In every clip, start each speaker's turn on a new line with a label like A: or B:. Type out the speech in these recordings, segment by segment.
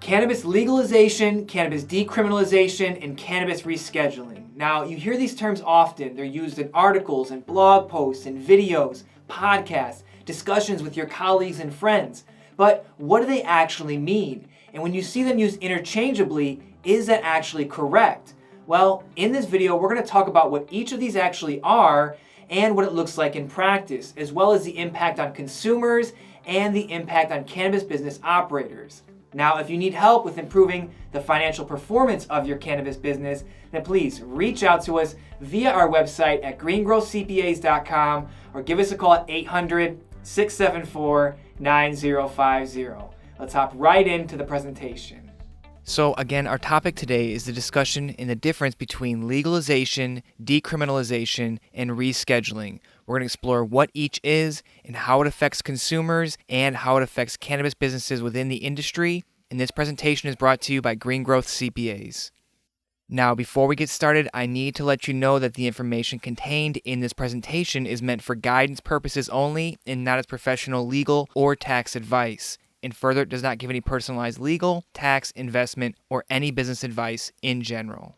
A: Cannabis legalization, cannabis decriminalization, and cannabis rescheduling. Now, you hear these terms often. They're used in articles and blog posts and videos, podcasts, discussions with your colleagues and friends. But what do they actually mean? And when you see them used interchangeably, is that actually correct? Well, in this video, we're going to talk about what each of these actually are and what it looks like in practice, as well as the impact on consumers and the impact on cannabis business operators. Now, if you need help with improving the financial performance of your cannabis business, then please reach out to us via our website at greengrowthcpas.com or give us a call at 800-674-9050. Let's hop right into the presentation. So again, our topic today is the discussion in the difference between legalization, decriminalization, and rescheduling. We're going to explore what each is and how it affects consumers and how it affects cannabis businesses within the industry. And this presentation is brought to you by Green Growth CPAs. Now, before we get started, I need to let you know that the information contained in this presentation is meant for guidance purposes only and not as professional legal or tax advice. And further, it does not give any personalized legal, tax, investment, or any business advice in general.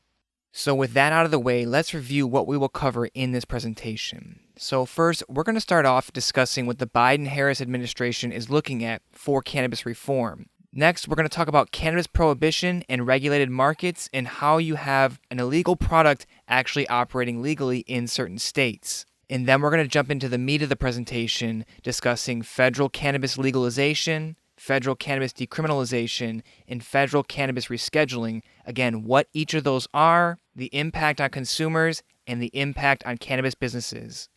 A: So with that out of the way, let's review what we will cover in this presentation. So first, we're going to start off discussing what the Biden-Harris administration is looking at for cannabis reform. Next, we're going to talk about cannabis prohibition and regulated markets and how you have an illegal product actually operating legally in certain states. And then we're going to jump into the meat of the presentation, discussing federal cannabis legalization, federal cannabis decriminalization, and federal cannabis rescheduling. Again, what each of those are, the impact on consumers, and the impact on cannabis businesses.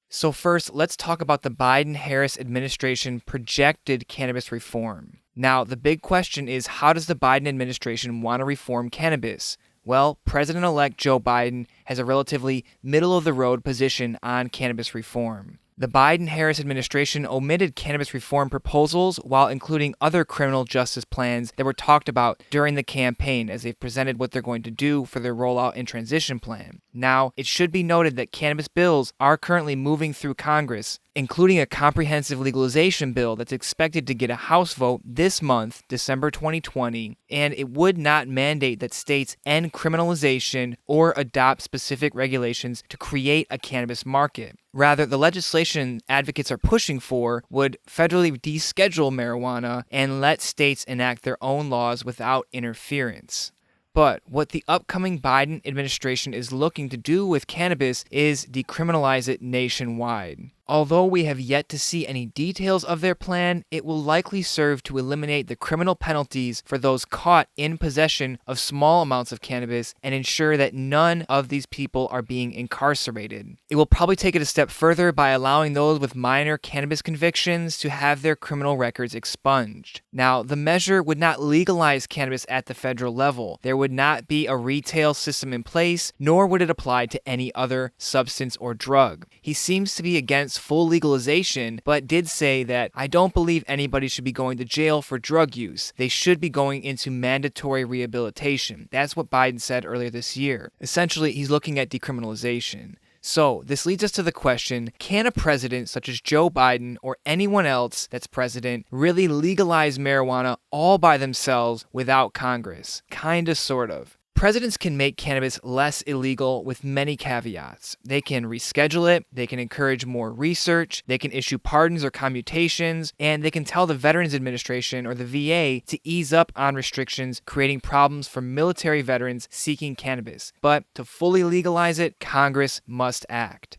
A: So first, let's talk about the Biden-Harris administration projected cannabis reform. Now, the big question is, how does the Biden administration want to reform cannabis? Well, President-elect Joe Biden has a relatively middle-of-the-road position on cannabis reform. The Biden-Harris administration omitted cannabis reform proposals while including other criminal justice plans that were talked about during the campaign as they've presented what they're going to do for their rollout and transition plan. Now, it should be noted that cannabis bills are currently moving through Congress, including a comprehensive legalization bill that's expected to get a House vote this month, December 2020, and it would not mandate that states end criminalization or adopt specific regulations to create a cannabis market. Rather, the legislation advocates are pushing for would federally deschedule marijuana and let states enact their own laws without interference. But what the upcoming Biden administration is looking to do with cannabis is decriminalize it nationwide. Although we have yet to see any details of their plan, it will likely serve to eliminate the criminal penalties for those caught in possession of small amounts of cannabis and ensure that none of these people are being incarcerated. It will probably take it a step further by allowing those with minor cannabis convictions to have their criminal records expunged. Now, the measure would not legalize cannabis at the federal level. There would not be a retail system in place, nor would it apply to any other substance or drug. He seems to be against full legalization, but did say that I don't believe anybody should be going to jail for drug use. They should be going into mandatory rehabilitation. That's what Biden said earlier this year. Essentially, he's looking at decriminalization. So, this leads us to the question, can a president such as Joe Biden or anyone else that's president really legalize marijuana all by themselves without Congress? Kinda, sort of. Presidents can make cannabis less illegal with many caveats. They can reschedule it, they can encourage more research, they can issue pardons or commutations, and they can tell the Veterans Administration or the VA to ease up on restrictions, creating problems for military veterans seeking cannabis. But to fully legalize it, Congress must act.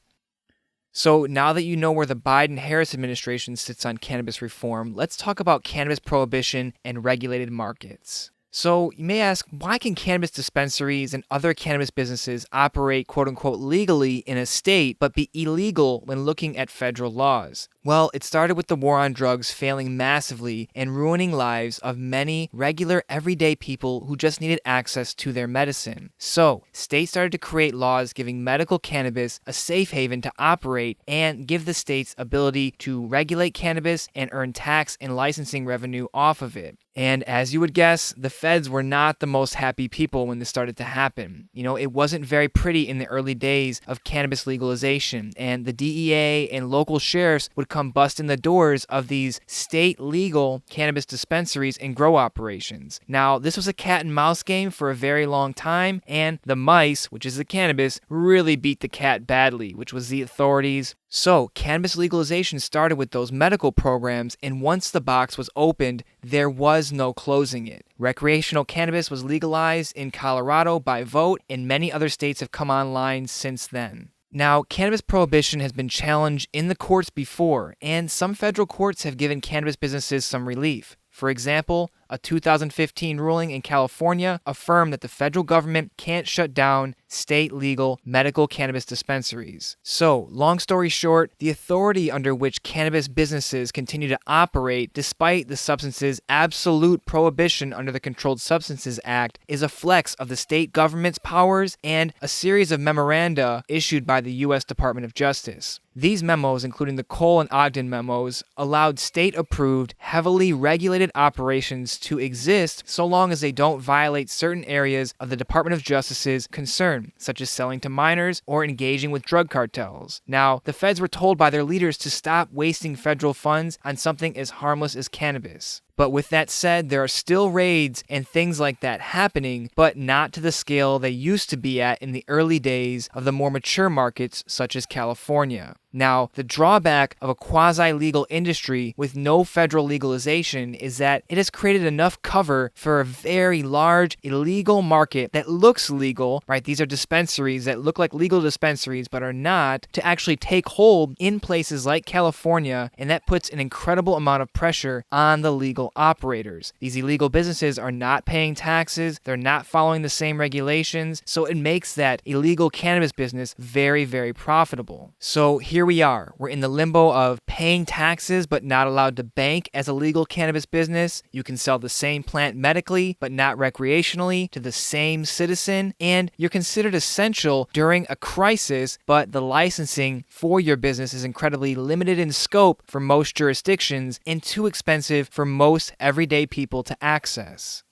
A: So now that you know where the Biden-Harris administration sits on cannabis reform, let's talk about cannabis prohibition and regulated markets. So you may ask, why can cannabis dispensaries and other cannabis businesses operate quote-unquote legally in a state but be illegal when looking at federal laws? Well, it started with the war on drugs failing massively and ruining lives of many regular everyday people who just needed access to their medicine. So, states started to create laws giving medical cannabis a safe haven to operate and give the states ability to regulate cannabis and earn tax and licensing revenue off of it. And as you would guess, the feds were not the most happy people when this started to happen. It wasn't very pretty in the early days of cannabis legalization, and the DEA and local sheriffs would come busting the doors of these state legal cannabis dispensaries and grow operations. Now, this was a cat and mouse game for a very long time, and the mice, which is the cannabis, really beat the cat badly, which was the authorities. So, cannabis legalization started with those medical programs, and once the box was opened, there was no closing it. Recreational cannabis was legalized in Colorado by vote, and many other states have come online since then. Now, cannabis prohibition has been challenged in the courts before, and some federal courts have given cannabis businesses some relief. For example, a 2015 ruling in California affirmed that the federal government can't shut down state legal medical cannabis dispensaries. So, long story short, the authority under which cannabis businesses continue to operate despite the substance's absolute prohibition under the Controlled Substances Act is a flex of the state government's powers and a series of memoranda issued by the U.S. Department of Justice. These memos, including the Cole and Ogden memos, allowed state-approved, heavily regulated operations to exist so long as they don't violate certain areas of the Department of Justice's concern, such as selling to minors or engaging with drug cartels. Now, the feds were told by their leaders to stop wasting federal funds on something as harmless as cannabis. But with that said, there are still raids and things like that happening, but not to the scale they used to be at in the early days of the more mature markets such as California. Now, the drawback of a quasi-legal industry with no federal legalization is that it has created enough cover for a very large illegal market that looks legal, right? These are dispensaries that look like legal dispensaries but are not, to actually take hold in places like California, and that puts an incredible amount of pressure on the legal operators. These illegal businesses are not paying taxes, they're not following the same regulations, so it makes that illegal cannabis business very, very profitable. So here we are. We're in the limbo of paying taxes but not allowed to bank as a legal cannabis business. You can sell the same plant medically but not recreationally to the same citizen, and you're considered essential during a crisis, but the licensing for your business is incredibly limited in scope for most jurisdictions and too expensive for most everyday people to access.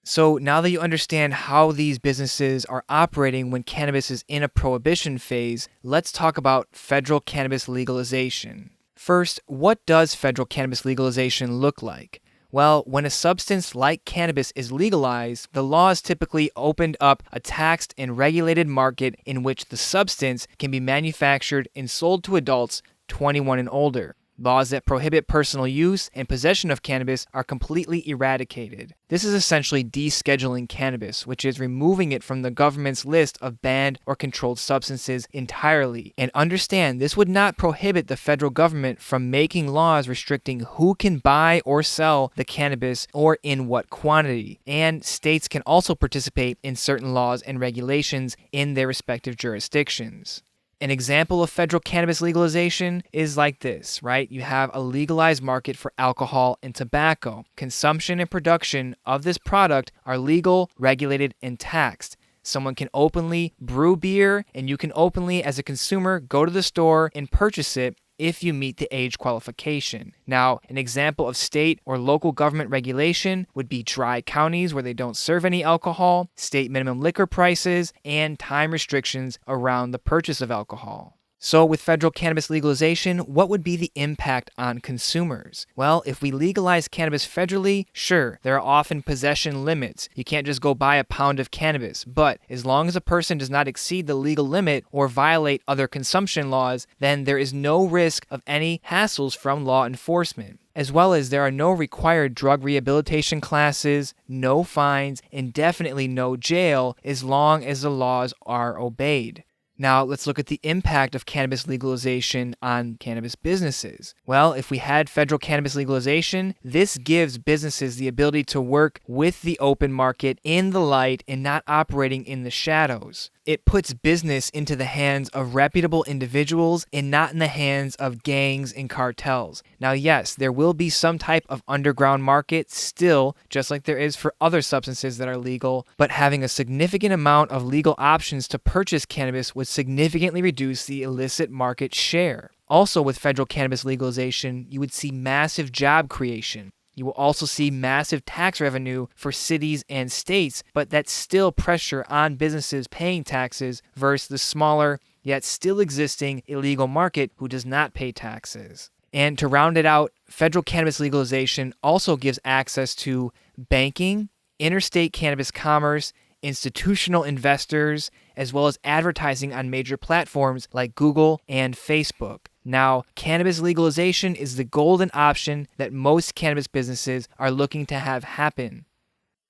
A: So now that you understand how these businesses are operating when cannabis is in a prohibition phase, let's talk about federal cannabis legalization. First, what does federal cannabis legalization look like? Well, when a substance like cannabis is legalized, the laws typically opened up a taxed and regulated market in which the substance can be manufactured and sold to adults 21 and older. Laws that prohibit personal use and possession of cannabis are completely eradicated. This is essentially descheduling cannabis, which is removing it from the government's list of banned or controlled substances entirely. And understand, this would not prohibit the federal government from making laws restricting who can buy or sell the cannabis or in what quantity. And states can also participate in certain laws and regulations in their respective jurisdictions. An example of federal cannabis legalization is like this, right? You have a legalized market for alcohol and tobacco. Consumption and production of this product are legal, regulated, and taxed. Someone can openly brew beer, and you can openly, as a consumer, go to the store and purchase it if you meet the age qualification. Now, an example of state or local government regulation would be dry counties where they don't serve any alcohol, state minimum liquor prices, and time restrictions around the purchase of alcohol. So with federal cannabis legalization, what would be the impact on consumers? Well, if we legalize cannabis federally, sure, there are often possession limits. You can't just go buy a pound of cannabis. But as long as a person does not exceed the legal limit or violate other consumption laws, then there is no risk of any hassles from law enforcement. As well as there are no required drug rehabilitation classes, no fines, and definitely no jail as long as the laws are obeyed. Now, let's look at the impact of cannabis legalization on cannabis businesses. Well, if we had federal cannabis legalization, this gives businesses the ability to work with the open market in the light and not operating in the shadows. It puts business into the hands of reputable individuals and not in the hands of gangs and cartels. Now, yes, there will be some type of underground market still, just like there is for other substances that are legal, but having a significant amount of legal options to purchase cannabis would significantly reduce the illicit market share. Also, with federal cannabis legalization, you would see massive job creation. You will also see massive tax revenue for cities and states, but that's still pressure on businesses paying taxes versus the smaller, yet still existing illegal market who does not pay taxes. And to round it out, federal cannabis legalization also gives access to banking, interstate cannabis commerce, institutional investors, as well as advertising on major platforms like Google and Facebook. Now, cannabis legalization is the golden option that most cannabis businesses are looking to have happen.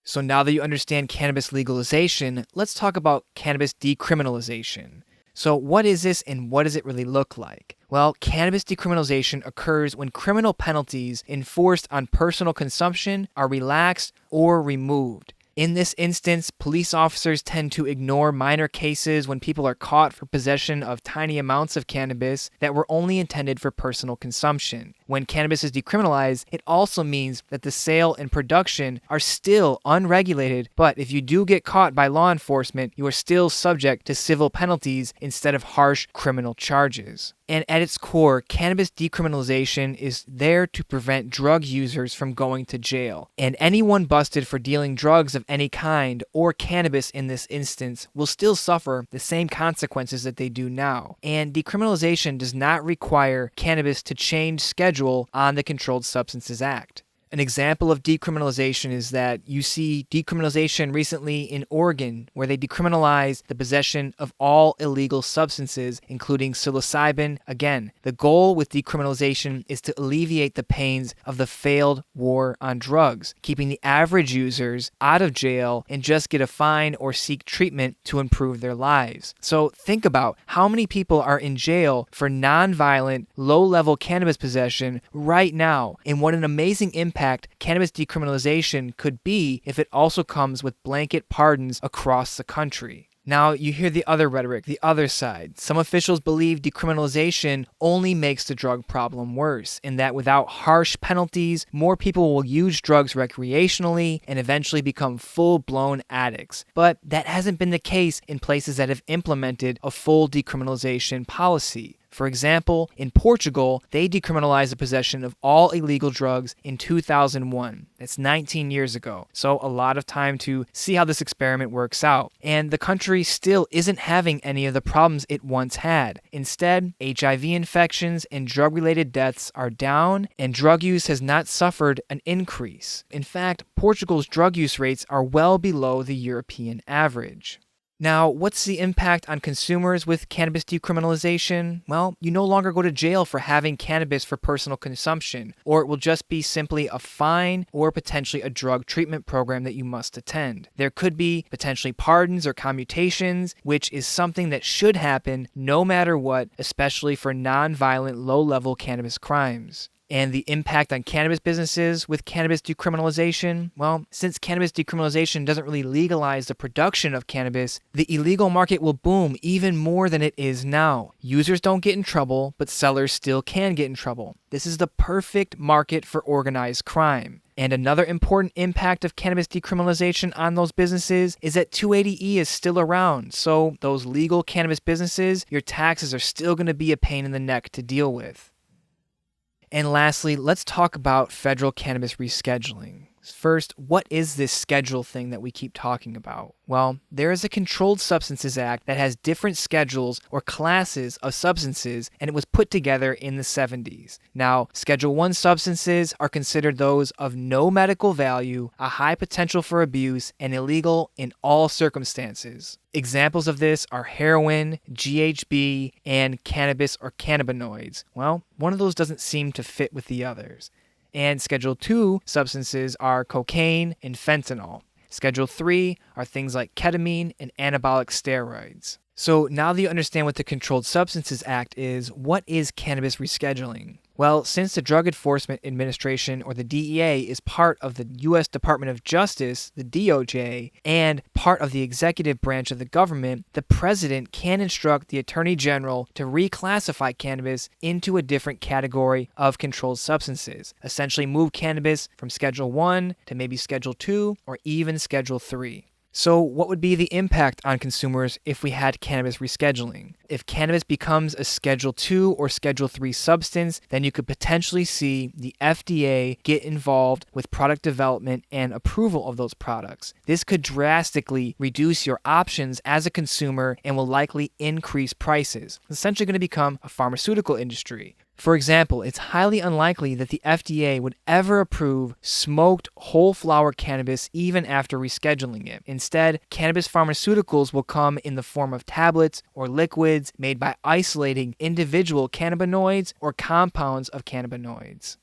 A: So now that you understand cannabis legalization, let's talk about cannabis decriminalization. So what is this and what does it really look like? Well, cannabis decriminalization occurs when criminal penalties enforced on personal consumption are relaxed or removed. In this instance, police officers tend to ignore minor cases when people are caught for possession of tiny amounts of cannabis that were only intended for personal consumption. When cannabis is decriminalized, it also means that the sale and production are still unregulated, but if you do get caught by law enforcement, you are still subject to civil penalties instead of harsh criminal charges. And at its core, cannabis decriminalization is there to prevent drug users from going to jail. And anyone busted for dealing drugs of any kind, or cannabis in this instance, will still suffer the same consequences that they do now. And decriminalization does not require cannabis to change schedule on the Controlled Substances Act. An example of decriminalization is that you see decriminalization recently in Oregon, where they decriminalized the possession of all illegal substances, including psilocybin. Again, the goal with decriminalization is to alleviate the pains of the failed war on drugs, keeping the average users out of jail and just get a fine or seek treatment to improve their lives. So think about how many people are in jail for non-violent, low-level cannabis possession right now, and what an amazing impact cannabis decriminalization could be if it also comes with blanket pardons across the country. Now, you hear the other rhetoric, the other side. Some officials believe decriminalization only makes the drug problem worse, and that without harsh penalties, more people will use drugs recreationally and eventually become full-blown addicts. But that hasn't been the case in places that have implemented a full decriminalization policy. For example, in Portugal, they decriminalized the possession of all illegal drugs in 2001. That's 19 years ago. So a lot of time to see how this experiment works out. And the country still isn't having any of the problems it once had. Instead, HIV infections and drug-related deaths are down, and drug use has not suffered an increase. In fact, Portugal's drug use rates are well below the European average. Now, what's the impact on consumers with cannabis decriminalization? Well, you no longer go to jail for having cannabis for personal consumption, or it will just be simply a fine or potentially a drug treatment program that you must attend. There could be potentially pardons or commutations, which is something that should happen no matter what, especially for non-violent, low-level cannabis crimes. And the impact on cannabis businesses with cannabis decriminalization? Well, since cannabis decriminalization doesn't really legalize the production of cannabis, the illegal market will boom even more than it is now. Users don't get in trouble, but sellers still can get in trouble. This is the perfect market for organized crime. And another important impact of cannabis decriminalization on those businesses is that 280E is still around. So those legal cannabis businesses, your taxes are still going to be a pain in the neck to deal with. And lastly, let's talk about federal cannabis rescheduling. First, what is this schedule thing that we keep talking about? Well, there is a Controlled Substances Act that has different schedules or classes of substances, and it was put together in the 70s. Now, Schedule 1 substances are considered those of no medical value, a high potential for abuse, and illegal in all circumstances. Examples of this are heroin, GHB, and cannabis or cannabinoids. Well, one of those doesn't seem to fit with the others. And Schedule 2 substances are cocaine and fentanyl. Schedule 3 are things like ketamine and anabolic steroids. So now that you understand what the Controlled Substances Act is, what is cannabis rescheduling? Well, since the Drug Enforcement Administration, or the DEA, is part of the U.S. Department of Justice, the DOJ, and part of the executive branch of the government, the president can instruct the Attorney General to reclassify cannabis into a different category of controlled substances, essentially move cannabis from Schedule 1 to maybe Schedule 2 or even Schedule 3. So what would be the impact on consumers if we had cannabis rescheduling? If cannabis becomes a Schedule II or Schedule III substance, then you could potentially see the FDA get involved with product development and approval of those products. This could drastically reduce your options as a consumer and will likely increase prices. It's essentially going to become a pharmaceutical industry. For example, it's highly unlikely that the FDA would ever approve smoked whole flower cannabis even after rescheduling it. Instead, cannabis pharmaceuticals will come in the form of tablets or liquids made by isolating individual cannabinoids or compounds of cannabinoids.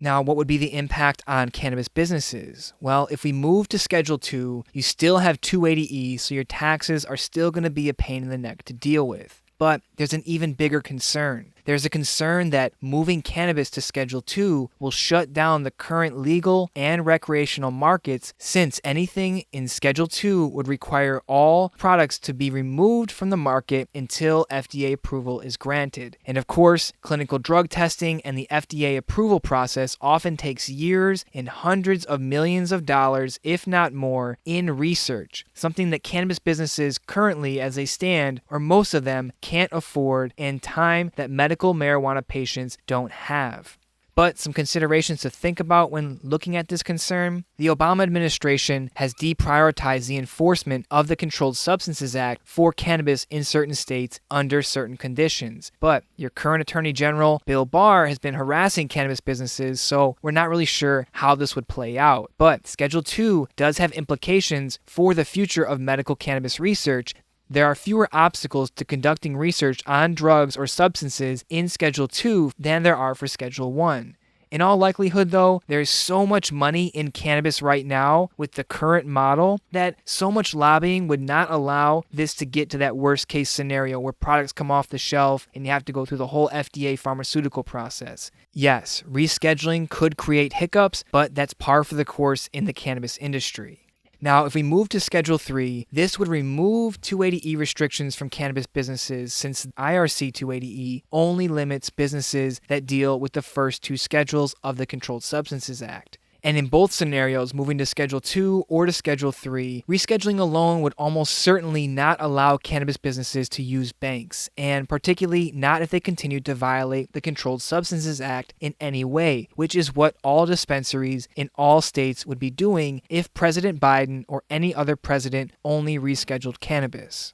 A: Now, what would be the impact on cannabis businesses? Well, if we move to Schedule II, you still have 280E, so your taxes are still going to be a pain in the neck to deal with. But there's an even bigger concern. There's a concern that moving cannabis to Schedule II will shut down the current legal and recreational markets, since anything in Schedule II would require all products to be removed from the market until FDA approval is granted. And of course, clinical drug testing and the FDA approval process often takes years and hundreds of millions of dollars, if not more, in research, something that cannabis businesses currently, as they stand, or most of them, can't afford, and time that medical marijuana patients don't have. But some considerations to think about when looking at this concern. The Obama administration has deprioritized the enforcement of the Controlled Substances Act for cannabis in certain states under certain conditions. But your current Attorney General, Bill Barr, has been harassing cannabis businesses, so we're not really sure how this would play out. But Schedule II does have implications for the future of medical cannabis research. There are fewer obstacles to conducting research on drugs or substances in Schedule II than there are for Schedule I. In all likelihood, though, there is so much money in cannabis right now with the current model that so much lobbying would not allow this to get to that worst case scenario where products come off the shelf and you have to go through the whole FDA pharmaceutical process. Yes, rescheduling could create hiccups, but that's par for the course in the cannabis industry. Now, if we move to Schedule III, this would remove 280E restrictions from cannabis businesses, since IRC 280E only limits businesses that deal with the first two schedules of the Controlled Substances Act. And in both scenarios, moving to Schedule II or to Schedule III, rescheduling alone would almost certainly not allow cannabis businesses to use banks, and particularly not if they continue to violate the Controlled Substances Act in any way, which is what all dispensaries in all states would be doing if President Biden or any other president only rescheduled cannabis.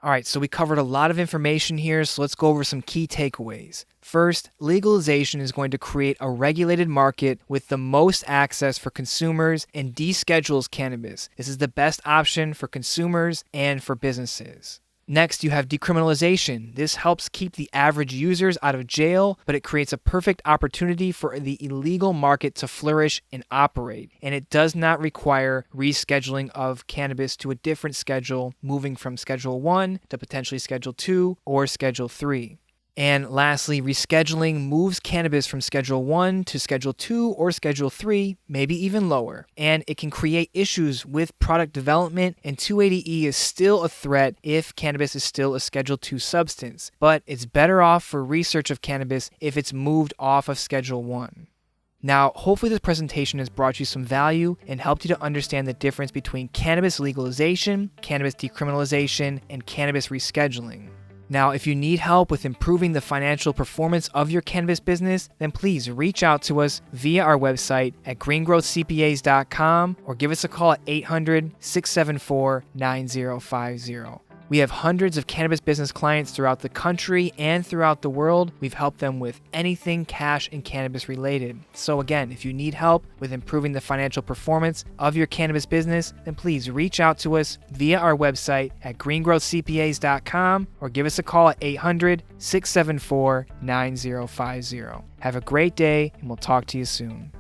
A: All right, so we covered a lot of information here, so let's go over some key takeaways. First, legalization is going to create a regulated market with the most access for consumers and deschedules cannabis. This is the best option for consumers and for businesses. Next, you have decriminalization. This helps keep the average users out of jail, but it creates a perfect opportunity for the illegal market to flourish and operate. And it does not require rescheduling of cannabis to a different schedule, moving from Schedule I to potentially Schedule II or Schedule III. And lastly, rescheduling moves cannabis from Schedule I to Schedule II or Schedule III, maybe even lower. And it can create issues with product development, and 280E is still a threat if cannabis is still a Schedule II substance. But it's better off for research of cannabis if it's moved off of Schedule I. Now, hopefully this presentation has brought you some value and helped you to understand the difference between cannabis legalization, cannabis decriminalization, and cannabis rescheduling. Now, if you need help with improving the financial performance of your cannabis business, then please reach out to us via our website at greengrowthcpas.com or give us a call at 800-674-9050. We have hundreds of cannabis business clients throughout the country and throughout the world. We've helped them with anything cash and cannabis related. So again, if you need help with improving the financial performance of your cannabis business, then please reach out to us via our website at greengrowthcpas.com or give us a call at 800-674-9050. Have a great day, and we'll talk to you soon.